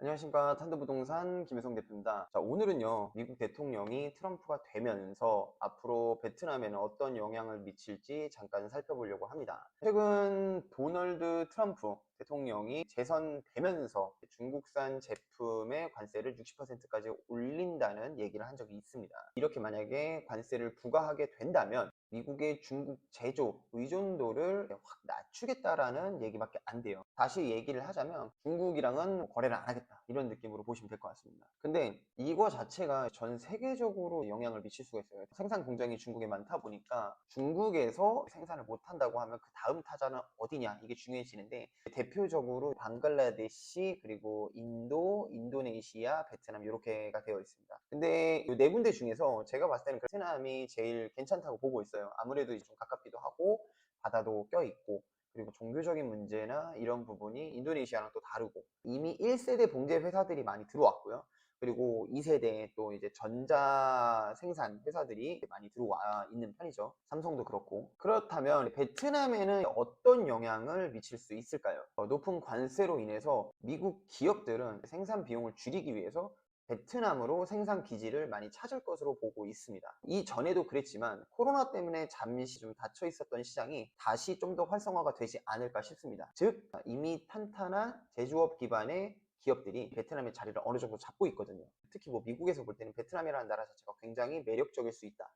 안녕하십니까. 탄도부동산 김혜성 대표입니다. 자, 오늘은요, 미국 대통령이 트럼프가 되면서 앞으로 베트남에는 어떤 영향을 미칠지 잠깐 살펴보려고 합니다. 최근 도널드 트럼프 대통령이 재선되면서 중국산 제품의 관세를 60%까지 올린다는 얘기를 한 적이 있습니다. 이렇게 만약에 관세를 부과하게 된다면 미국의 중국 제조 의존도를 확 낮추겠다라는 얘기밖에 안 돼요. 다시 얘기를 하자면 중국이랑은 거래를 안 하겠다, 이런 느낌으로 보시면 될 것 같습니다. 근데 이거 자체가 전 세계적으로 영향을 미칠 수가 있어요. 생산 공장이 중국에 많다 보니까 중국에서 생산을 못 한다고 하면 그 다음 타자는 어디냐, 이게 중요해지는데, 대표적으로 방글라데시, 그리고 인도, 인도네시아, 베트남, 이렇게가 되어 있습니다. 근데 이 네 군데 중에서 제가 봤을 때는 베트남이 제일 괜찮다고 보고 있어요. 아무래도 좀 가깝기도 하고 바다도 껴있고, 그리고 종교적인 문제나 이런 부분이 인도네시아랑 또 다르고, 이미 1세대 봉제 회사들이 많이 들어왔고요. 그리고 2세대 또 이제 전자 생산 회사들이 많이 들어와 있는 편이죠. 삼성도 그렇고. 그렇다면 베트남에는 어떤 영향을 미칠 수 있을까요? 높은 관세로 인해서 미국 기업들은 생산 비용을 줄이기 위해서 베트남으로 생산 기지를 많이 찾을 것으로 보고 있습니다. 이전에도 그랬지만 코로나 때문에 잠시 좀 닫혀 있었던 시장이 다시 좀 더 활성화가 되지 않을까 싶습니다. 즉, 이미 탄탄한 제조업 기반의 기업들이 베트남의 자리를 어느 정도 잡고 있거든요. 특히 뭐 미국에서 볼 때는 베트남이라는 나라 자체가 굉장히 매력적일 수 있다.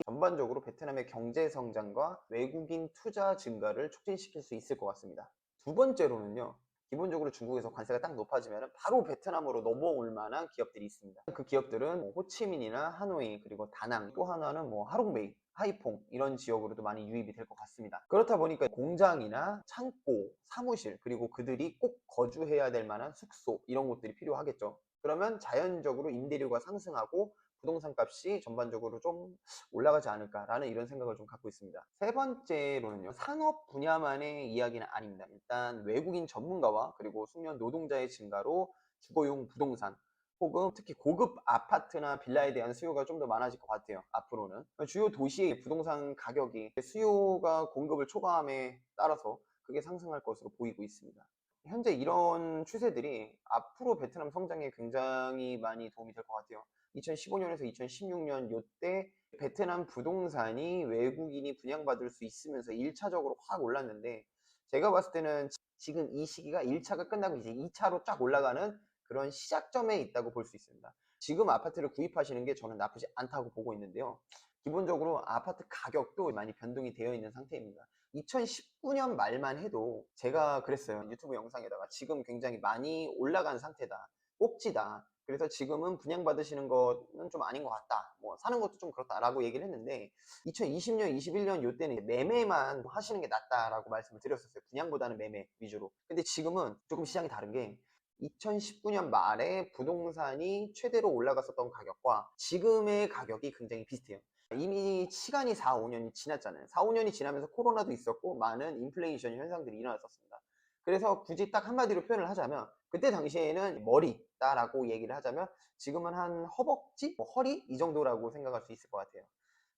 전반적으로 베트남의 경제 성장과 외국인 투자 증가를 촉진시킬 수 있을 것 같습니다. 두 번째로는요, 기본적으로 중국에서 관세가 딱 높아지면 바로 베트남으로 넘어올 만한 기업들이 있습니다. 그 기업들은 뭐 호치민이나 하노이, 그리고 다낭, 또 하나는 뭐 하롱베이, 하이퐁, 이런 지역으로도 많이 유입이 될 것 같습니다. 그렇다 보니까 공장이나 창고, 사무실, 그리고 그들이 꼭 거주해야 될 만한 숙소, 이런 곳들이 필요하겠죠. 그러면 자연적으로 임대료가 상승하고 부동산 값이 전반적으로 좀 올라가지 않을까라는 이런 생각을 좀 갖고 있습니다. 세 번째로는요, 산업 분야만의 이야기는 아닙니다. 일단 외국인 전문가와 그리고 숙련 노동자의 증가로 주거용 부동산, 혹은 특히 고급 아파트나 빌라에 대한 수요가 좀 더 많아질 것 같아요, 앞으로는. 주요 도시의 부동산 가격이 수요가 공급을 초과함에 따라서 그게 상승할 것으로 보이고 있습니다. 현재 이런 추세들이 앞으로 베트남 성장에 굉장히 많이 도움이 될 것 같아요. 2015년에서 2016년 요때 베트남 부동산이 외국인이 분양받을 수 있으면서 1차적으로 확 올랐는데, 제가 봤을 때는 지금 이 시기가 1차가 끝나고 이제 2차로 쫙 올라가는 그런 시작점에 있다고 볼 수 있습니다. 지금 아파트를 구입하시는 게 저는 나쁘지 않다고 보고 있는데요. 기본적으로 아파트 가격도 많이 변동이 되어 있는 상태입니다. 2019년 말만 해도 제가 그랬어요. 유튜브 영상에다가 지금 굉장히 많이 올라간 상태다, 꼭지다, 그래서 지금은 분양받으시는 거는 좀 아닌 것 같다, 뭐 사는 것도 좀 그렇다라고 얘기를 했는데, 2020년, 21년 요때는 매매만 하시는 게 낫다라고 말씀을 드렸었어요. 분양보다는 매매 위주로. 근데 지금은 조금 시장이 다른 게, 2019년 말에 부동산이 최대로 올라갔었던 가격과 지금의 가격이 굉장히 비슷해요. 이미 시간이 4, 5년이 지났잖아요. 4, 5년이 지나면서 코로나도 있었고 많은 인플레이션 현상들이 일어났었습니다. 그래서 굳이 딱 한마디로 표현을 하자면, 그때 당시에는 머리다라고 얘기를 하자면 지금은 한 허벅지? 뭐 허리? 이 정도라고 생각할 수 있을 것 같아요.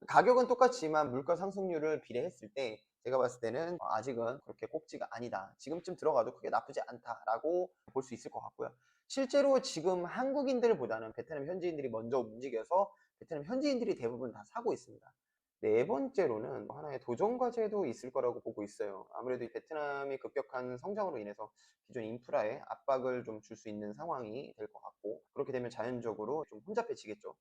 가격은 똑같지만 물가 상승률을 비례했을 때 제가 봤을 때는 아직은 그렇게 꼭지가 아니다, 지금쯤 들어가도 그게 나쁘지 않다라고 볼 수 있을 것 같고요. 실제로 지금 한국인들보다는 베트남 현지인들이 먼저 움직여서 베트남 현지인들이 대부분 다 사고 있습니다. 네 번째로는 하나의 도전 과제도 있을 거라고 보고 있어요. 아무래도 이 베트남이 급격한 성장으로 인해서 기존 인프라에 압박을 좀 줄 수 있는 상황이 될 것 같고, 그렇게 되면 자연적으로 좀 혼잡해지겠죠.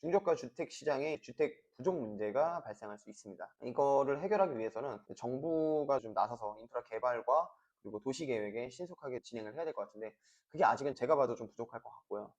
중저가 주택 시장에 주택 부족 문제가 발생할 수 있습니다. 이거를 해결하기 위해서는 정부가 좀 나서서 인프라 개발과 그리고 도시 계획에 신속하게 진행을 해야 될 것 같은데, 그게 아직은 제가 봐도 좀 부족할 것 같고요.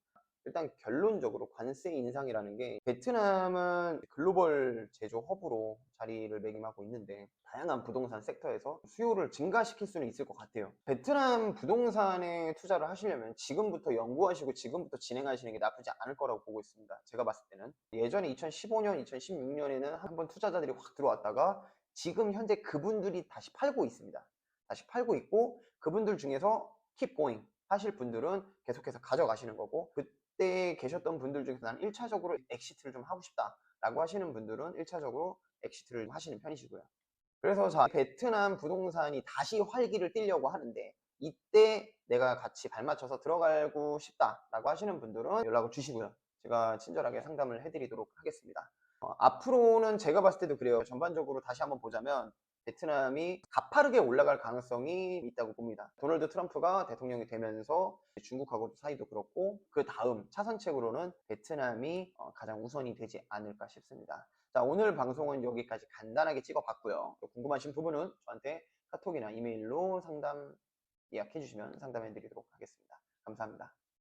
일단 결론적으로 관세 인상이라는 게, 베트남은 글로벌 제조 허브로 자리를 매김하고 있는데 다양한 부동산 섹터에서 수요를 증가시킬 수는 있을 것 같아요. 베트남 부동산에 투자를 하시려면 지금부터 연구하시고 지금부터 진행하시는 게 나쁘지 않을 거라고 보고 있습니다. 제가 봤을 때는 예전에 2015년, 2016년에는 한번 투자자들이 확 들어왔다가 지금 현재 그분들이 다시 팔고 있습니다. 다시 팔고 있고, 그분들 중에서 keep going 하실 분들은 계속해서 가져가시는 거고, 그때 계셨던 분들 중에서 나는 1차적으로 엑시트를 좀 하고 싶다 라고 하시는 분들은 1차적으로 엑시트를 하시는 편이시고요. 그래서 자, 베트남 부동산이 다시 활기를 띠려고 하는데 이때 내가 같이 발맞춰서 들어가고 싶다라고 하시는 분들은 연락을 주시고요. 제가 친절하게 상담을 해드리도록 하겠습니다. 앞으로는 제가 봤을 때도 그래요. 전반적으로 다시 한번 보자면 베트남이 가파르게 올라갈 가능성이 있다고 봅니다. 도널드 트럼프가 대통령이 되면서 중국하고도 사이도 그렇고 그 다음 차선책으로는 베트남이 가장 우선이 되지 않을까 싶습니다. 자, 오늘 방송은 여기까지 간단하게 찍어봤고요. 또 궁금하신 부분은 저한테 카톡이나 이메일로 상담 예약해 주시면 상담해 드리도록 하겠습니다. 감사합니다.